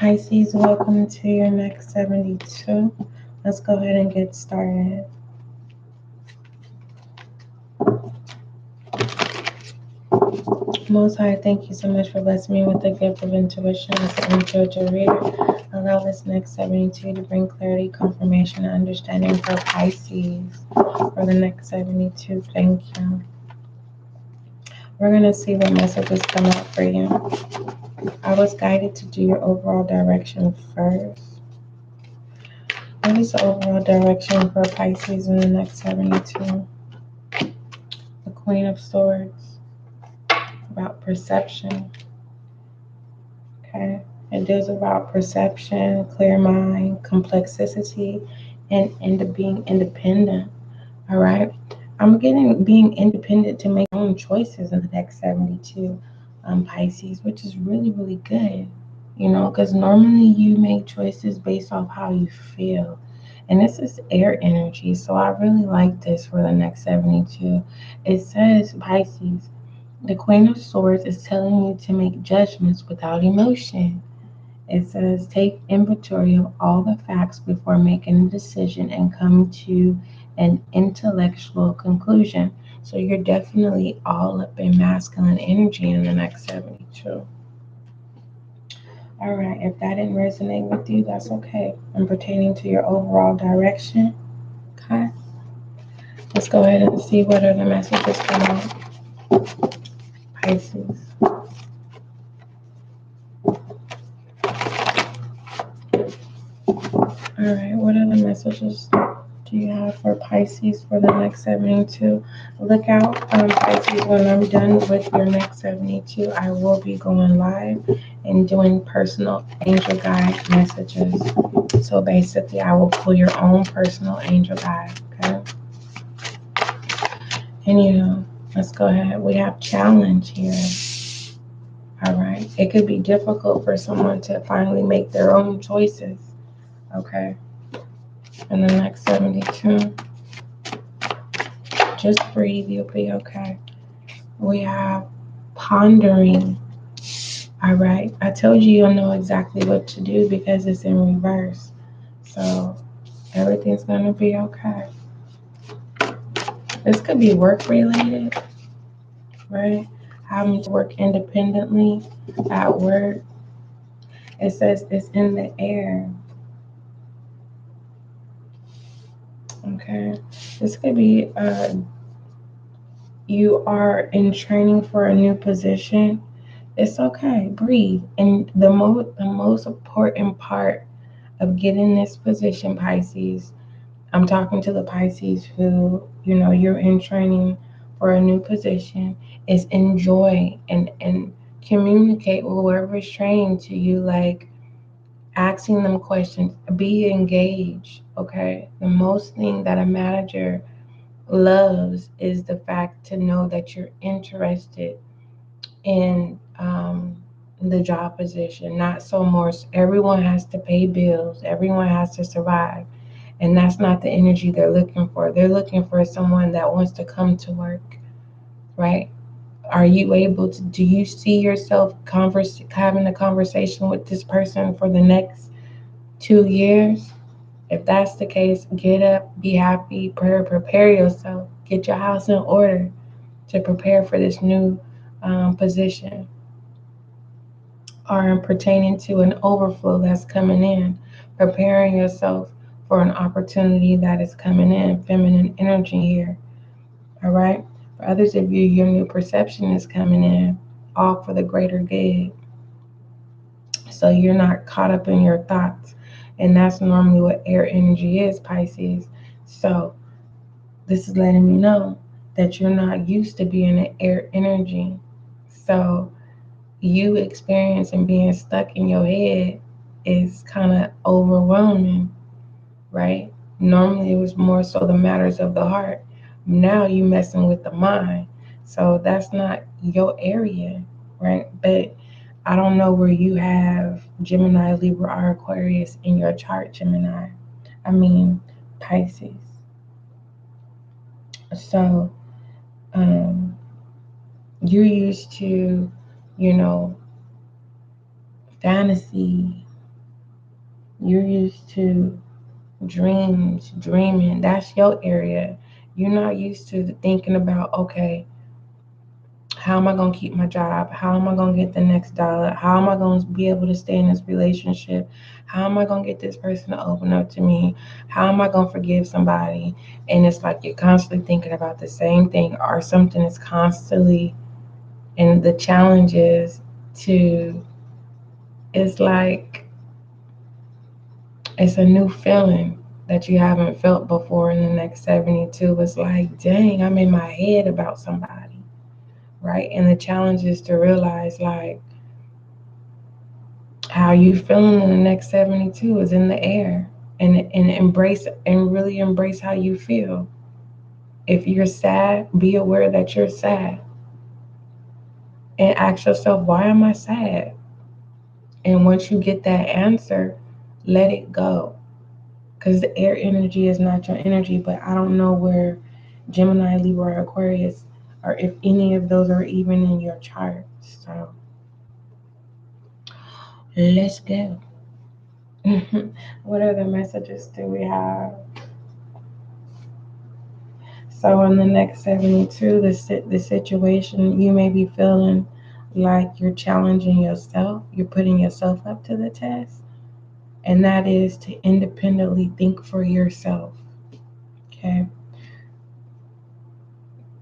Pisces, welcome to your next 72. Let's go ahead and get started. Most High, thank you so much for blessing me with the gift of intuition as an intuitive reader. Allow this next 72 to bring clarity, confirmation, and understanding for Pisces for the next 72. Thank you. We're going to see what messages come out for you. I was guided to do your overall direction first. What is the overall direction for Pisces in the next 72? The Queen of Swords, about perception. Okay, it is about perception, clear mind, complexity, and being independent. All right, I'm getting being independent to make your own choices in the next 72, Pisces, which is really, really good. Because normally you make choices based off how you feel. And this is air energy, so I really like this for the next 72. It says, Pisces, the Queen of Swords is telling you to make judgments without emotion. It says, take inventory of all the facts before making a decision and come to an intellectual conclusion. So you're definitely all up in masculine energy in the next 72. All right, if that didn't resonate with you, that's okay. I'm pertaining to your overall direction. Okay. Let's go ahead and see what are the messages come out. Pisces. All right, what are the messages do you have for Pisces for the next 72? Look out, Pisces, when I'm done with your next 72, I will be going live and doing personal angel guide messages. So basically, I will pull your own personal angel guide, okay? And let's go ahead. We have challenge here. All right. It could be difficult for someone to finally make their own choices, okay? In the next 72. Just breathe, you'll be okay. We have pondering. All right. I told you you'll know exactly what to do because it's in reverse. So everything's going to be okay. This could be work related, right? Having to work independently at work. It says it's in the air. Okay. This could be you are in training for a new position. It's okay. Breathe. And the most important part of getting this position, Pisces, I'm talking to the Pisces who, you're in training for a new position, is enjoy and communicate with whoever's training to you, like asking them questions, be engaged, okay? The most thing that a manager loves is the fact to know that you're interested in the job position, not so more. Everyone has to pay bills, everyone has to survive. And that's not the energy they're looking for. They're looking for someone that wants to come to work, right? Are you able to, do you see yourself having a conversation with this person for the next 2 years? If that's the case, get up, be happy, prepare yourself, get your house in order to prepare for this new position or pertaining to an overflow that's coming in, preparing yourself for an opportunity that is coming in, feminine energy here, all right? For others of you, your new perception is coming in, all for the greater good. So you're not caught up in your thoughts. And that's normally what air energy is, Pisces. So this is letting me know that you're not used to being an air energy. So you experiencing being stuck in your head is kind of overwhelming, right? Normally it was more so the matters of the heart. Now you messing with the mind. So that's not your area, right? But I don't know where you have Gemini, Libra, or Aquarius in your chart, Pisces. So you're used to, fantasy, You're used to dreaming. That's your area. You're not used to thinking about, okay, how am I going to keep my job? How am I going to get the next dollar? How am I going to be able to stay in this relationship? How am I going to get this person to open up to me? How am I going to forgive somebody? And it's like you're constantly thinking about the same thing, or something is constantly, and the challenge is to, it's like, it's a new feeling that you haven't felt before in the next 72. It's like, dang, I'm in my head about somebody, right? And the challenge is to realize, like, how you feeling in the next 72 is in the air. And embrace, and really embrace how you feel. If you're sad, be aware that you're sad. And ask yourself, why am I sad? And once you get that answer, let it go. Because the air energy is not your energy. But I don't know where Gemini, Libra, Aquarius, or if any of those are even in your chart. So let's go. What other messages do we have? So in the next 72, the situation, you may be feeling like you're challenging yourself. You're putting yourself up to the test. And that is to independently think for yourself. Okay.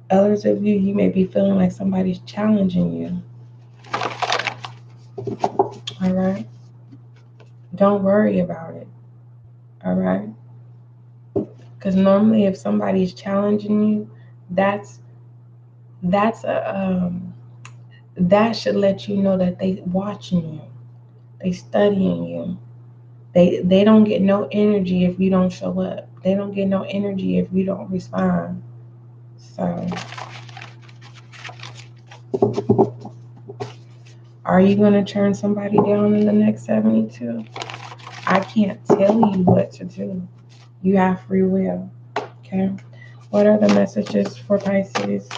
Others of you, you may be feeling like somebody's challenging you. All right. Don't worry about it. All right. Because normally, if somebody's challenging you, that's a that should let you know that they watching you, they studying you. They don't get no energy if you don't show up. They don't get no energy if you don't respond. So, are you going to turn somebody down in the next 72? I can't tell you what to do. You have free will. Okay. What are the messages for Pisces?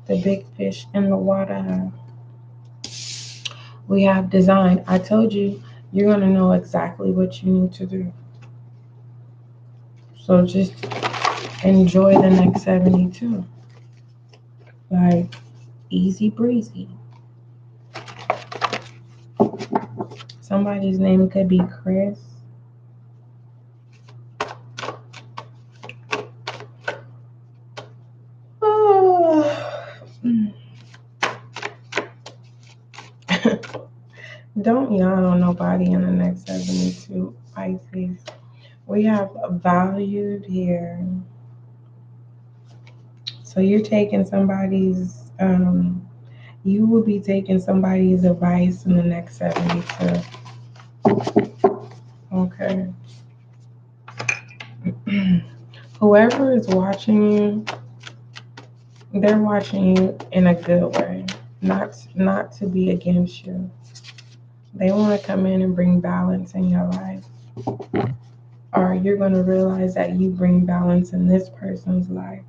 The big fish in the water. We have design. I told you, you're going to know exactly what you need to do. So just enjoy the next 72. Like, easy breezy. Somebody's name could be Chris. Don't yawn on nobody in the next 72, Pisces. We have valued here. So you're taking somebody's, you will be taking somebody's advice in the next 72. Okay. Whoever is watching you, they're watching you in a good way, not to be against you. They want to come in and bring balance in your life. Or you're going to realize that you bring balance in this person's life.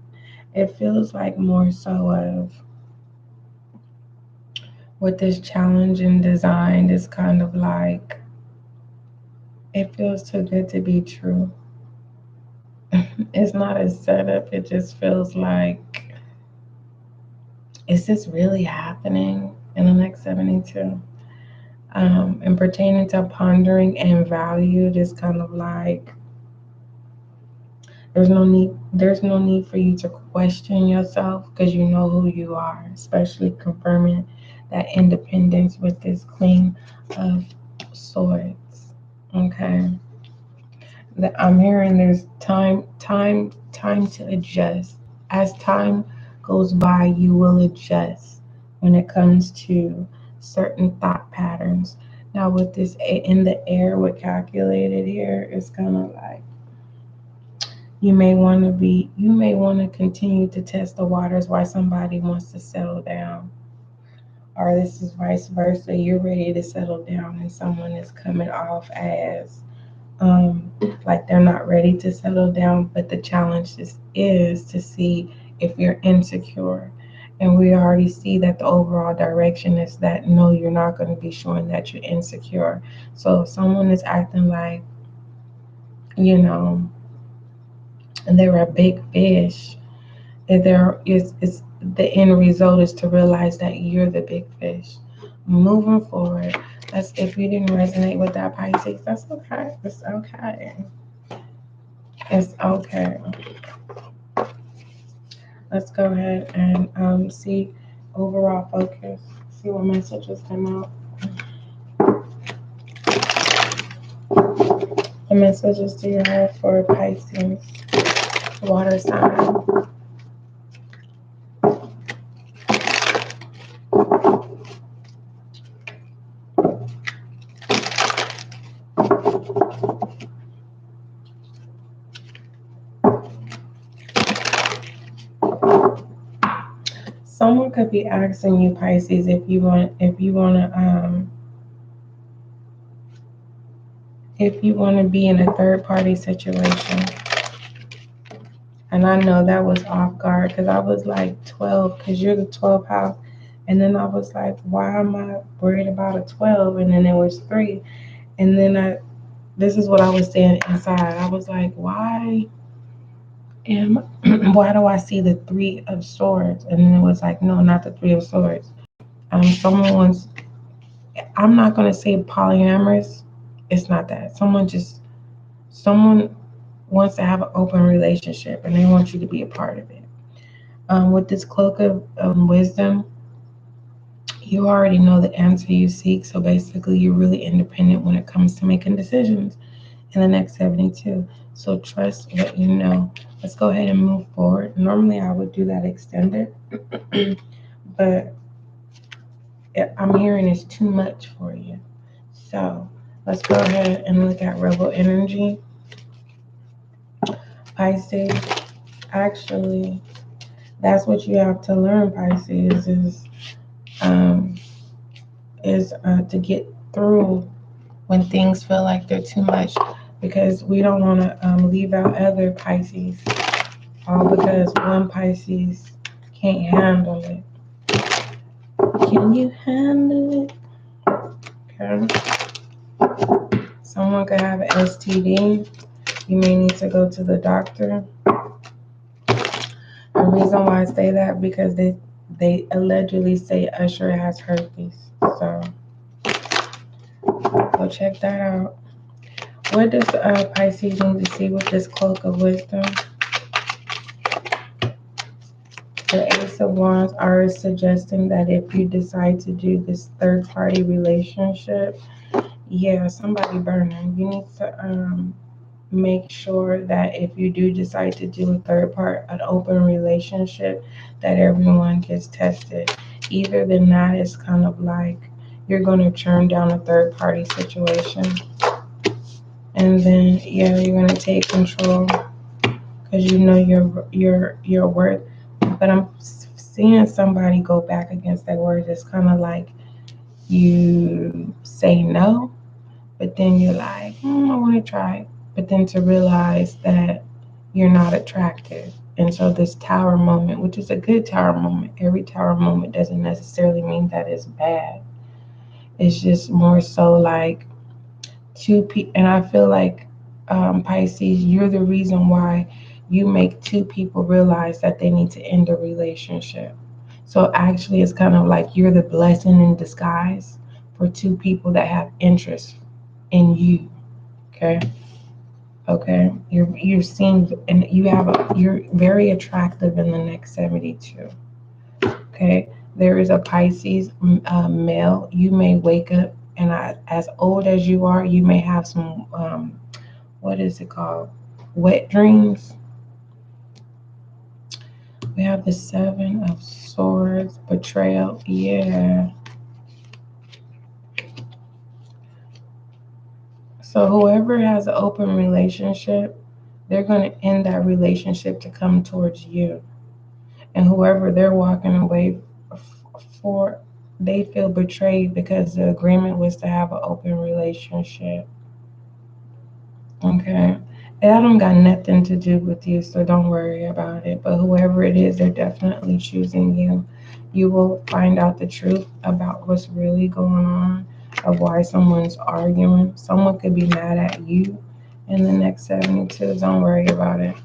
It feels like more so of, with this challenge and design, is kind of like, it feels too good to be true. It's not a setup. It just feels like, is this really happening in the next 72? And pertaining to pondering and valued is kind of like, there's no need for you to question yourself, because you know who you are, especially confirming that independence with this Queen of Swords. Okay. That I'm hearing there's time to adjust. As time goes by, you will adjust when it comes to certain thought patterns. Now with this in the air with calculated here, it's kind of like, you may want to continue to test the waters while somebody wants to settle down. Or this is vice versa. You're ready to settle down and someone is coming off as like they're not ready to settle down, but the challenge is to see if you're insecure. And we already see that the overall direction is that no, you're not going to be showing that you're insecure. So if someone is acting like, you know, they're a big fish, if there is the end result is to realize that you're the big fish. Moving forward, that's if you didn't resonate with that Pisces, that's okay. It's okay. It's okay. Let's go ahead and see overall focus. See what messages come out. The messages do you have for Pisces, water sign? Someone could be asking you, Pisces, if you want to be in a third party situation. And I know that was off guard because I was like 12, because you're the 12th house. And then I was like, why am I worried about a 12? And then it was 3. And then this is what I was saying inside. I was like, why do I see the 3 of Swords? And then it was like, no, not the 3 of Swords. I'm not going to say polyamorous. It's not that. Someone wants to have an open relationship and they want you to be a part of it. With this cloak of wisdom, you already know the answer you seek. So basically, you're really independent when it comes to making decisions in the next 72. So trust what you know. Let's go ahead and move forward. Normally, I would do that extended, but I'm hearing it's too much for you. So let's go ahead and look at rebel energy. Pisces, actually, that's what you have to learn, Pisces, is to get through when things feel like they're too much, because we don't want to leave out other Pisces, all because one Pisces can't handle it. Can you handle it? Okay. Someone could have an STD. You may need to go to the doctor. The reason why I say that, because they allegedly say Usher has herpes. So go check that out. What does Pisces need to see with this cloak of wisdom? The Ace of Wands are suggesting that if you decide to do this third party relationship, somebody burning, you need to make sure that if you do decide to do an open relationship, that everyone gets tested. Either than that, it's kind of like you're going to turn down a third party situation, and then you're going to take control because you know your worth. But I'm seeing somebody go back against that word. It's kind of like you say no, but then you're like, I want to try. But then to realize that you're not attractive. And so this tower moment, which is a good tower moment, every tower moment doesn't necessarily mean that it's bad. It's just more so like two people. And I feel like Pisces, you're the reason why you make two people realize that they need to end a relationship. So actually, it's kind of like you're the blessing in disguise for two people that have interest in you. Okay, you're seeing, and you're very attractive in the next 72. Okay, there is a Pisces male. You may wake up, and as old as you are, you may have some what is it called? Wet dreams. We have the 7 of Swords, betrayal. Yeah. So whoever has an open relationship, they're going to end that relationship to come towards you. And whoever they're walking away for, they feel betrayed because the agreement was to have an open relationship. Okay. That don't got nothing to do with you, so don't worry about it. But whoever it is, they're definitely choosing you. You will find out the truth about what's really going on, of why someone's arguing. Someone could be mad at you in the next 72. Don't worry about it.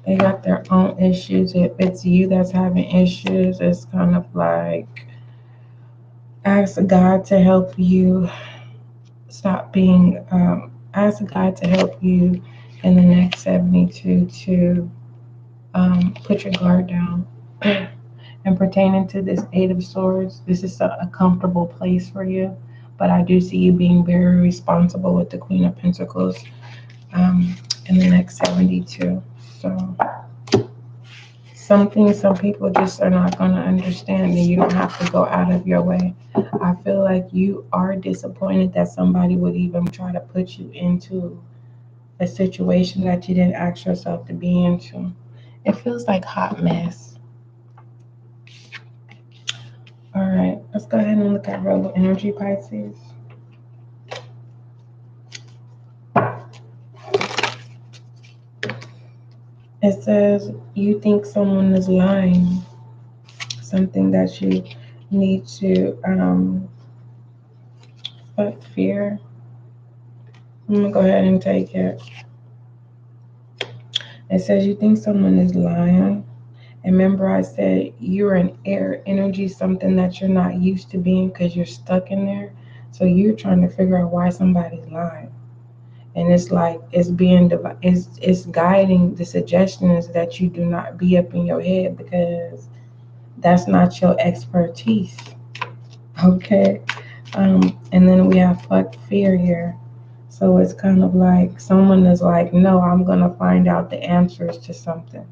They got their own issues. If it's you that's having issues, it's kind of like ask God to help you stop being, ask God to help you in the next 72 to put your guard down. And pertaining to this Eight of Swords, this is a comfortable place for you. But I do see you being very responsible with the Queen of Pentacles in the next 72. So some people just are not going to understand, and you don't have to go out of your way. I feel like you are disappointed that somebody would even try to put you into a situation that you didn't ask yourself to be into. It feels like hot mess. All right, let's go ahead and look at Rebel Energy, Pisces. It says you think someone is lying, something that you need to fear. I'm gonna go ahead and take it. It says you think someone is lying. And remember I said you're an air energy, something that you're not used to being because you're stuck in there. So you're trying to figure out why somebody's lying. And it's like it's guiding. The suggestion is that you do not be up in your head because that's not your expertise. Okay. And then we have fear here. So it's kind of like someone is like, no, I'm going to find out the answers to something.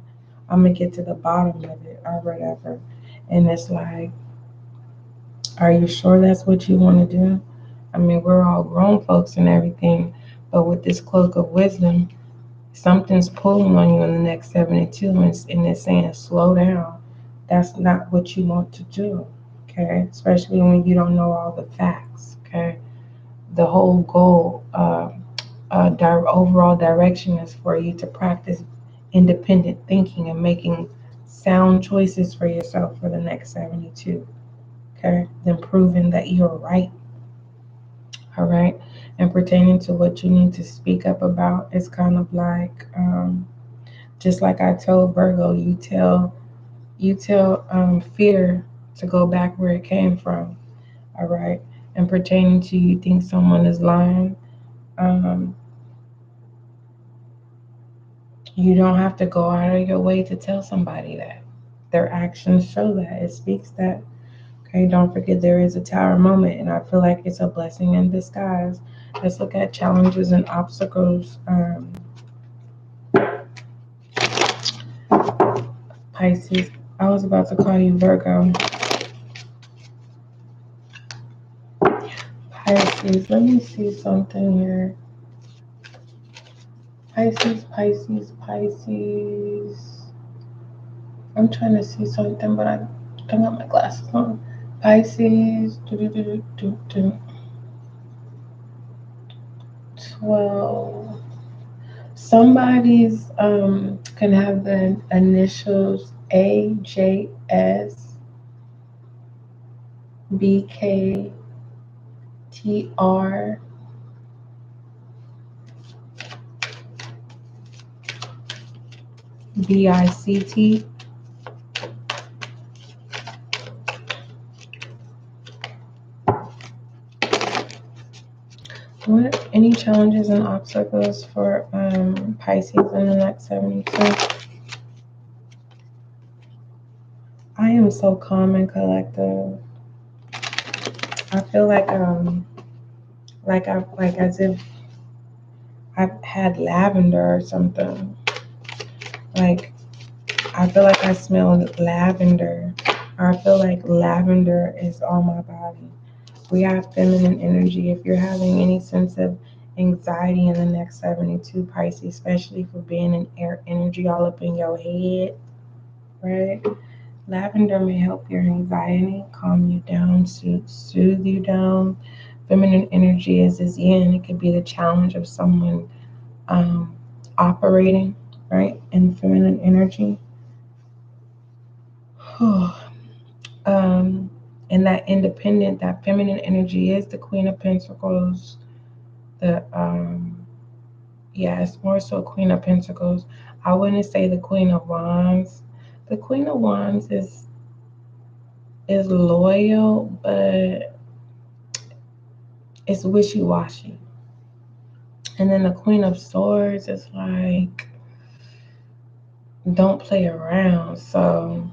I'm going to get to the bottom of it or whatever. And it's like, are you sure that's what you want to do? I mean, we're all grown folks and everything, but with this cloak of wisdom, something's pulling on you in the next 72 and it's saying, slow down. That's not what you want to do, okay? Especially when you don't know all the facts, okay? The whole goal, overall direction is for you to practice independent thinking and making sound choices for yourself for the next 72, okay? Then proving that you're right, all right? And pertaining to what you need to speak up about, it's kind of like, just like I told Virgo, you tell fear to go back where it came from, all right? And pertaining to you think someone is lying, you don't have to go out of your way to tell somebody that. Their actions show that. It speaks that. Okay, don't forget there is a tower moment, and I feel like it's a blessing in disguise. Let's look at challenges and obstacles. Pisces. I was about to call you Virgo. Pisces. Let me see something here. Pisces. I'm trying to see something, but I don't got my glasses on. Pisces. 12. Somebody's can have the initials AJS, BKTR, BICT. What any challenges and obstacles for Pisces in the next 72? I am so calm and collective. I feel like as if I've had lavender or something. Like I feel like I smell lavender. Or I feel like lavender is on my body. We have feminine energy. If you're having any sense of anxiety in the next 72, Pisces, especially for being an air energy all up in your head, right? Lavender may help your anxiety, calm you down, soothe you down. Feminine energy is yin. It could be the challenge of someone operating, right, in feminine energy. And that independent, that feminine energy is the Queen of Pentacles. It's more so Queen of Pentacles. I wouldn't say the Queen of Wands. The Queen of Wands is loyal, but it's wishy-washy. And then the Queen of Swords is like, don't play around. So,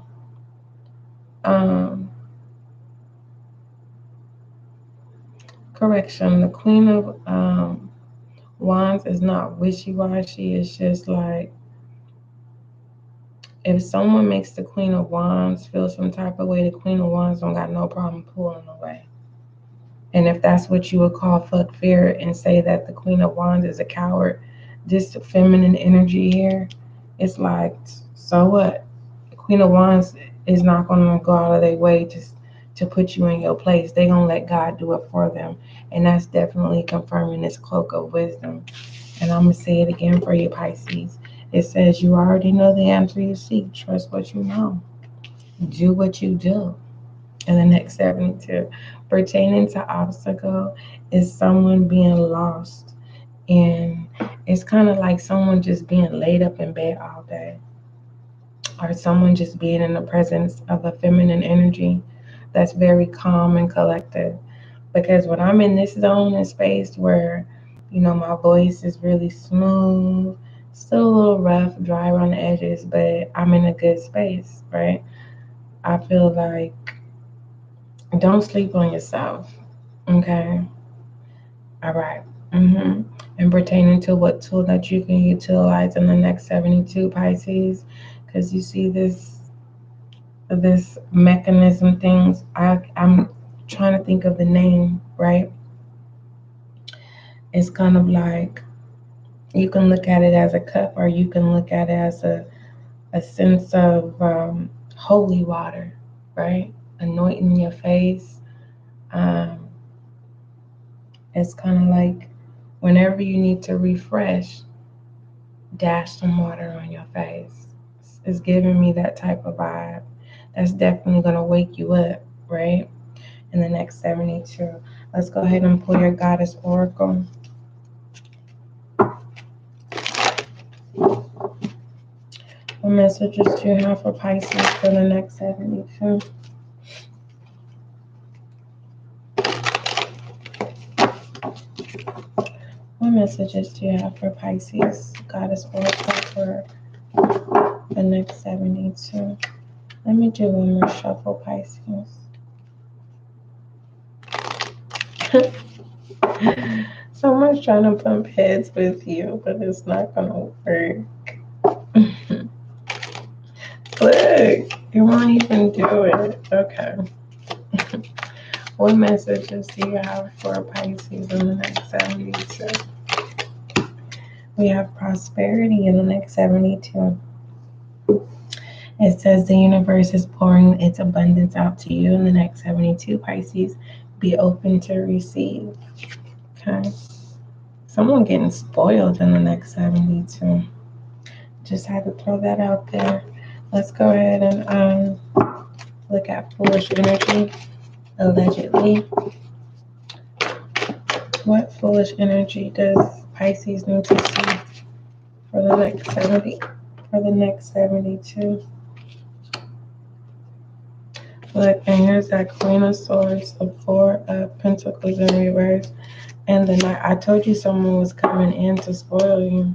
correction, the Queen of Wands is not wishy-washy. It's just like, if someone makes the Queen of Wands feel some type of way, the Queen of Wands don't got no problem pulling away. And if that's what you would call fuck fear and say that the Queen of Wands is a coward, this feminine energy here, it's like, so what? The Queen of Wands is not going to go out of their way to put you in your place. They're going to let God do it for them. And that's definitely confirming this cloak of wisdom. And I'm going to say it again for you, Pisces. It says you already know the answer you seek. Trust what you know. Do what you do. And the next 72, pertaining to obstacle, is someone being lost. And it's kind of like someone just being laid up in bed all day. Or someone just being in the presence of a feminine energy that's very calm and collected. Because when I'm in this zone and space where, my voice is really smooth, still a little rough, dry around the edges, but I'm in a good space, right? I feel like, don't sleep on yourself, okay? All right. And pertaining to what tool that you can utilize in the next 72, Pisces, because you see this mechanism things. I'm trying to think of the name, right? It's kind of like, you can look at it as a cup, or you can look at it as a sense of holy water, right? Anointing your face. It's kind of like, whenever you need to refresh, dash some water on your face. It's giving me that type of vibe. That's definitely going to wake you up, right? In the next 72. Let's go ahead and pull your Goddess Oracle. What messages do you have for Pisces for the next 72? What messages do you have for Pisces, Goddess Oracle, for the next 72? Let me do one more shuffle, Pisces. Someone's trying to bump heads with you, but it's not going to work. Look, you won't even do it. Okay. What messages do you have for Pisces in the next 72? We have prosperity in the next 72. It says the universe is pouring its abundance out to you in the next 72, Pisces. Be open to receive. Okay. Someone getting spoiled in the next 72. Just had to throw that out there. Let's go ahead and look at foolish energy, allegedly. What foolish energy does Pisces need to see for the next 72? Look, and here's that Queen of Swords, the Four of Pentacles in reverse, and the Knight. I told you someone was coming in to spoil you.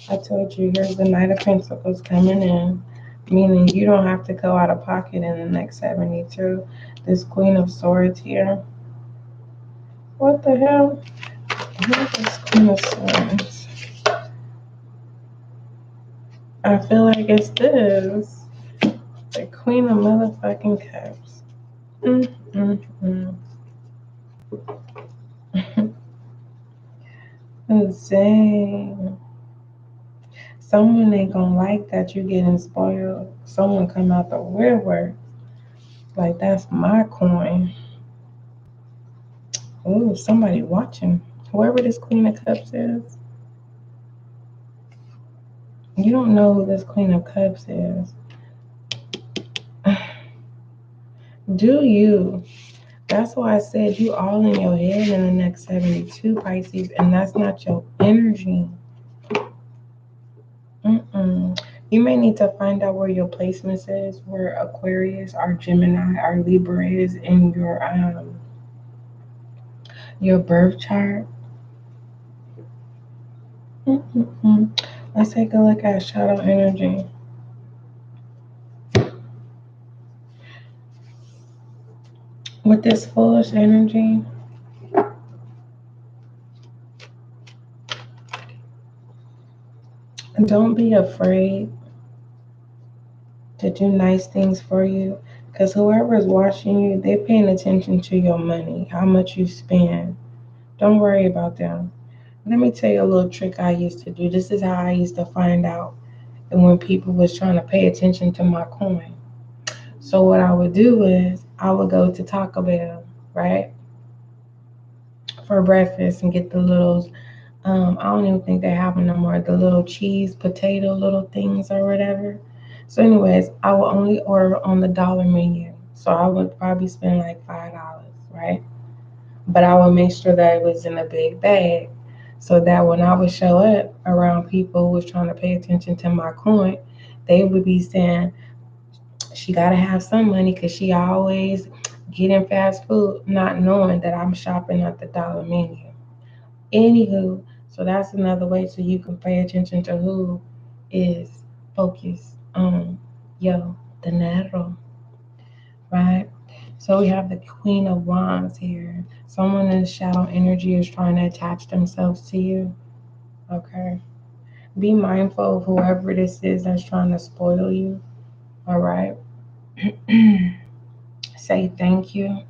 I told you, here's the Knight of Pentacles coming in, meaning you don't have to go out of pocket in the next 72. This Queen of Swords here. What the hell? Who's this Queen of Swords? I feel like it's this. The Queen of motherfucking Cups. Dang. Someone ain't gonna like that you getting spoiled. Someone come out the woodwork. Like, that's my coin. Ooh, somebody watching. Whoever this Queen of Cups is. You don't know who this Queen of Cups is. Do you? That's why I said you all in your head in the next 72, Pisces, and that's not your energy. You may need to find out where your placements is, where Aquarius or Gemini or Libra is in your birth chart. Let's take a look at shadow energy. With this foolish energy, don't be afraid to do nice things for you, because whoever is watching you, they're paying attention to your money, how much you spend. Don't worry about them. Let me tell you a little trick I used to do. This is how I used to find out when people was trying to pay attention to my coin. So what I would do is I would go to Taco Bell, right, for breakfast and get the little, I don't even think they have them no more, the little cheese potato little things or whatever. So anyways, I would only order on the dollar menu. So I would probably spend like $5, right? But I would make sure that it was in a big bag so that when I would show up around people who was trying to pay attention to my coin, they would be saying, she got to have some money because she always getting fast food, not knowing that I'm shopping at the dollar menu. Anywho, so that's another way so you can pay attention to who is focused on yo dinero, right? So we have the Queen of Wands here. Someone in shadow energy is trying to attach themselves to you. Okay. Be mindful of whoever this is that's trying to spoil you. All right. Say thank you.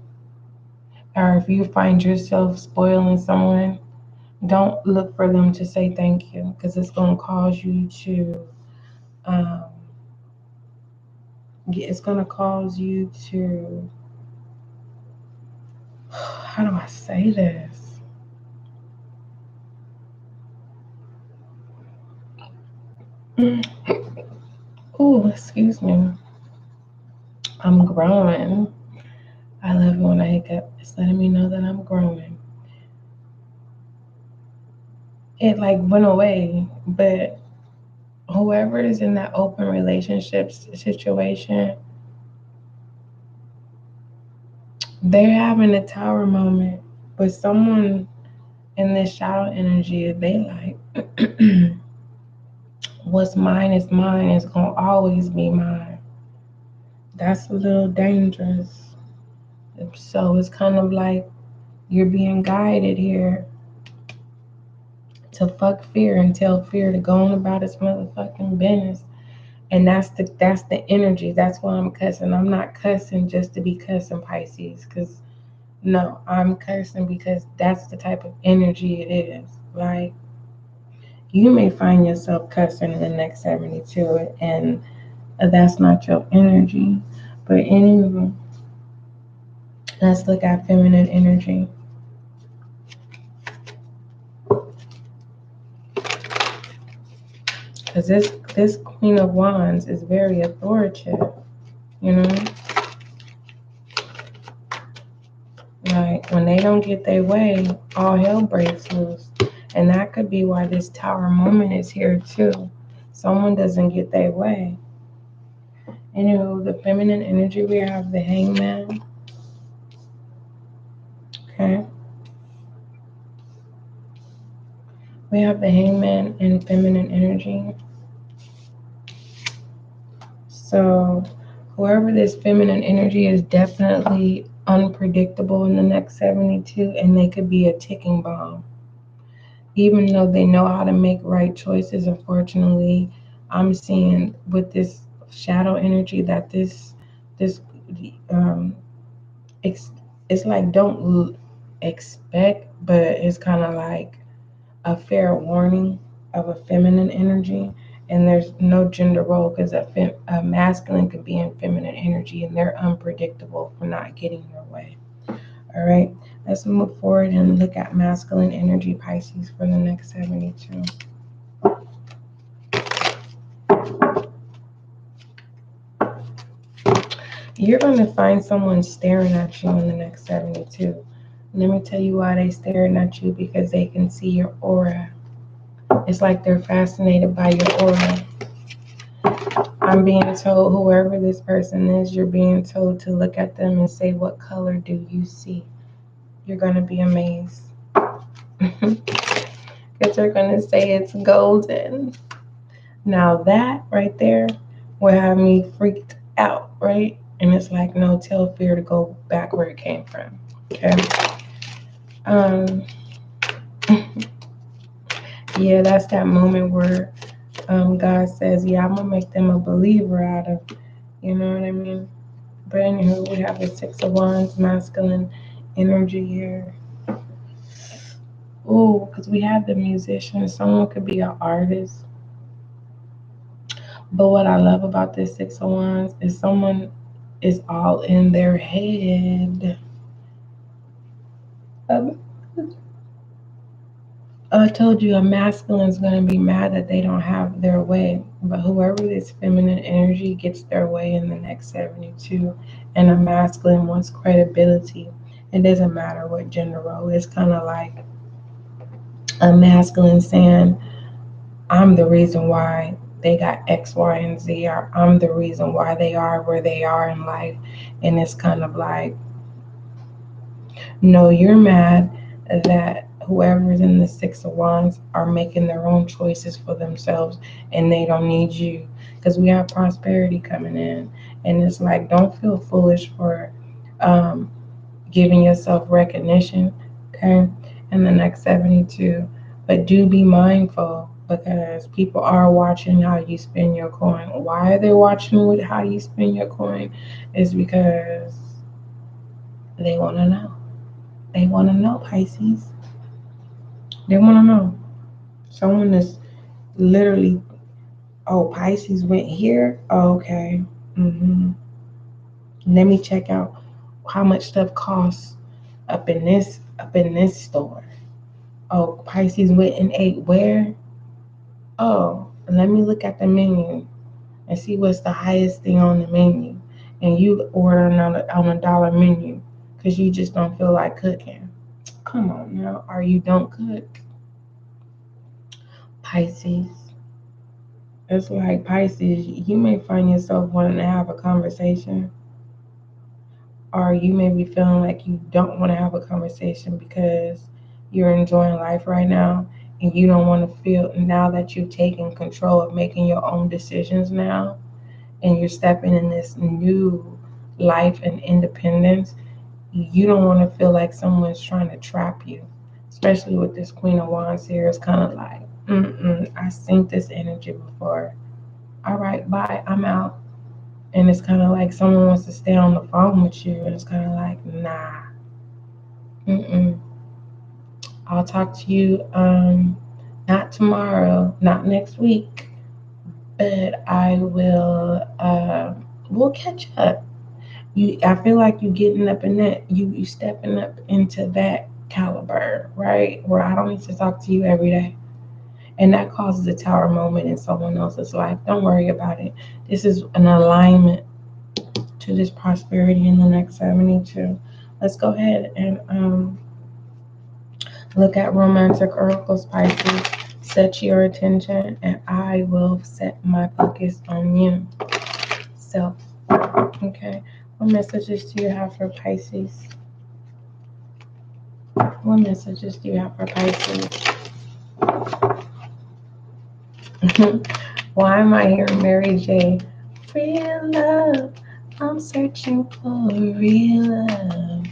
Or if you find yourself spoiling someone, don't look for them to say thank you, because it's going to cause you to, um, it's going to cause you to, how do I say this? Oh, excuse me. I'm growing. I love it when I hiccup. It's letting me know that I'm growing. It like went away, but whoever is in that open relationship situation, they're having a tower moment. But someone in this shadow energy, they like, what's mine is mine. It's gonna always be mine. That's a little dangerous. So it's kind of like you're being guided here to fuck fear and tell fear to go on about its motherfucking business. And that's the energy. That's why I'm cussing. I'm not cussing just to be cussing, Pisces, because no, I'm cursing because that's the type of energy it is. Like, you may find yourself cussing in the next 72, and that's not your energy. But anyway, let's look at feminine energy. Because this Queen of Wands is very authoritative, you know? Like, when they don't get their way, all hell breaks loose. And that could be why this tower moment is here too. Someone doesn't get their way. Anywho, the feminine energy, we have the Hangman. Okay. We have the Hangman in feminine energy. So whoever this feminine energy is definitely unpredictable in the next 72, and they could be a ticking bomb. Even though they know how to make right choices, unfortunately, I'm seeing with this shadow energy that this um it's like don't expect, but it's kind of like a fair warning of a feminine energy. And there's no gender role, because a masculine could be in feminine energy, and they're unpredictable for not getting their way. All right, let's move forward and look at masculine energy, Pisces, for the next 72. You're going to find someone staring at you in the next 72. Let me tell you why they staring at you, because they can see your aura. It's like they're fascinated by your aura. I'm being told, whoever this person is, you're being told to look at them and say, what color do you see? You're going to be amazed. Because they're going to say it's golden. Now that right there will have me freaked out, right? And it's like, no, tell fear to go back where it came from. Okay. Yeah, that's that moment where God says, yeah, I'm gonna make them a believer out of, you know what I mean? But anywho, we have the Six of Wands, masculine energy here. Ooh, because we have the musician. Someone could be an artist. But what I love about this Six of Wands is someone is all in their head. Um, I told you a masculine is going to be mad that they don't have their way. But whoever this feminine energy gets their way in the next 72, and a masculine wants credibility. It doesn't matter what gender role. It's kind of like a masculine saying, I'm the reason why they got X, Y, and Z, or I'm the reason why they are where they are in life. And it's kind of like, no, you're mad that whoever's in the Six of Wands are making their own choices for themselves and they don't need you. Because we have prosperity coming in. And it's like, don't feel foolish for um, giving yourself recognition, okay, in the next 72. But do be mindful, because people are watching how you spend your coin. Why are they watching with how you spend your coin? Is because they want to know. They want to know, Pisces. They want to know. Someone is literally, oh, Pisces went here. Oh, okay. Let me check out how much stuff costs up in this store. Oh, Pisces went and ate where? Oh, let me look at the menu and see what's the highest thing on the menu. And you ordering on a dollar menu because you just don't feel like cooking. Come on now, or you don't cook. Pisces. It's like Pisces, you may find yourself wanting to have a conversation, or you may be feeling like you don't want to have a conversation because you're enjoying life right now and you don't want to feel, now that you've taken control of making your own decisions now and you're stepping in this new life and independence, you don't want to feel like someone's trying to trap you. Especially with this Queen of Wands here, it's kind of like, I synced this energy before. All right, bye, I'm out. And it's kind of like someone wants to stay on the phone with you, and it's kind of like, nah, I'll talk to you, not tomorrow, not next week, but I will. We'll catch up. I feel like you getting up in that, you stepping up into that caliber, right? Where I don't need to talk to you every day. And that causes a tower moment in someone else's life. Don't worry about it. This is an alignment to this prosperity in the next 72. Let's go ahead and look at romantic oracles, Pisces. Set your attention, and I will set my focus on you. So, okay, what messages do you have for Pisces? What messages do you have for Pisces? Why am I hearing Mary J? Real love. I'm searching for real love.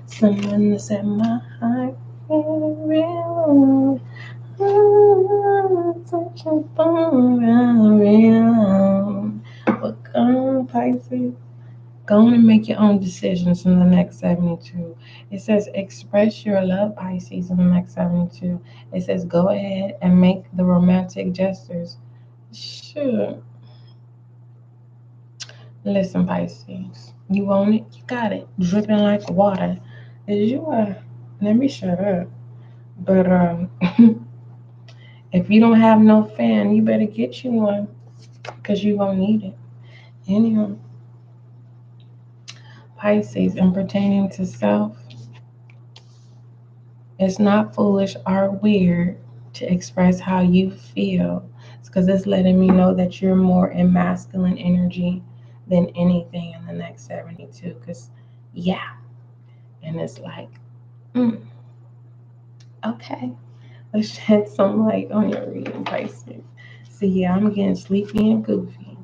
Someone to set my heart real love. I'm searching for real love. But come, Pisces. Go on and make your own decisions in the next 72. It says express your love, Pisces, in the next 72. It says go ahead and make the romantic gestures. Sure. Listen, Pisces. You want it? You got it. Dripping like water. Is you let me shut up. But if you don't have no fan, you better get you one. Because you gonna need it. Anyway. Pisces, and pertaining to self, it's not foolish or weird to express how you feel. It's because it's letting me know that you're more in masculine energy than anything in the next 72. Because, yeah. And it's like, okay. Let's shed some light on your reading, Pisces. See, yeah, I'm getting sleepy and goofy.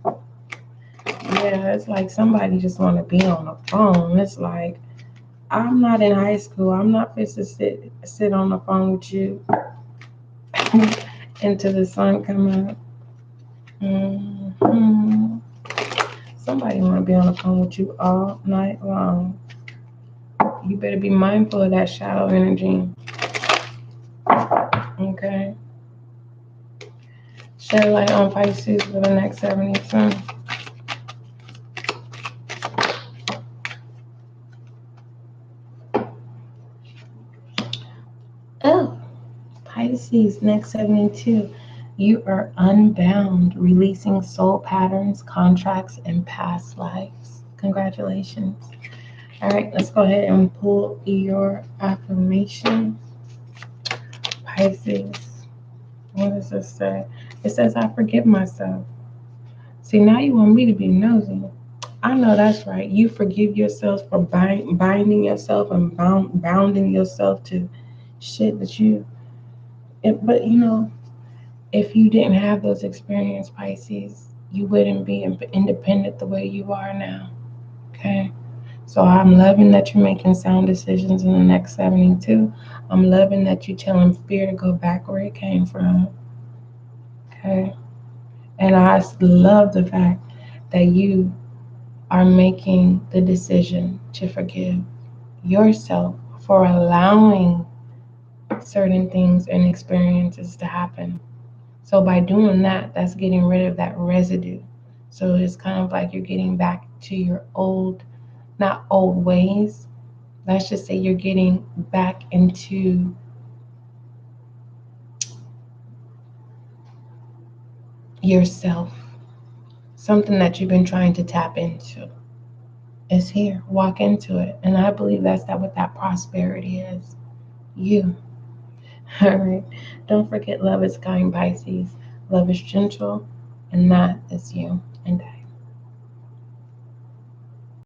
Yeah, it's like somebody just want to be on the phone. It's like, I'm not in high school. I'm not fit to sit on the phone with you until the sun come up. Somebody want to be on the phone with you all night long. You better be mindful of that shadow energy. Okay. Shed light on Pisces for the next 72. Oh, Pisces, next 72. You are unbound, releasing soul patterns, contracts, and past lives. Congratulations. All right, let's go ahead and pull your affirmation. Pisces, what does this say? It says, I forgive myself. See, now you want me to be nosy. I know that's right. You forgive yourself for binding yourself and bounding yourself to shit that you. But if you didn't have those experiences, Pisces, you wouldn't be independent the way you are now. Okay? So I'm loving that you're making sound decisions in the next 72. I'm loving that you're telling fear to go back where it came from. Okay? And I love the fact that you are making the decision to forgive yourself for allowing certain things and experiences to happen. So by doing that, that's getting rid of that residue. So it's kind of like you're getting back to your not old ways. Let's just say you're getting back into yourself. Something that you've been trying to tap into is here. Walk into it. And I believe that's what that prosperity is. You. All right. Don't forget, love is kind, Pisces. Love is gentle, and that is you and I.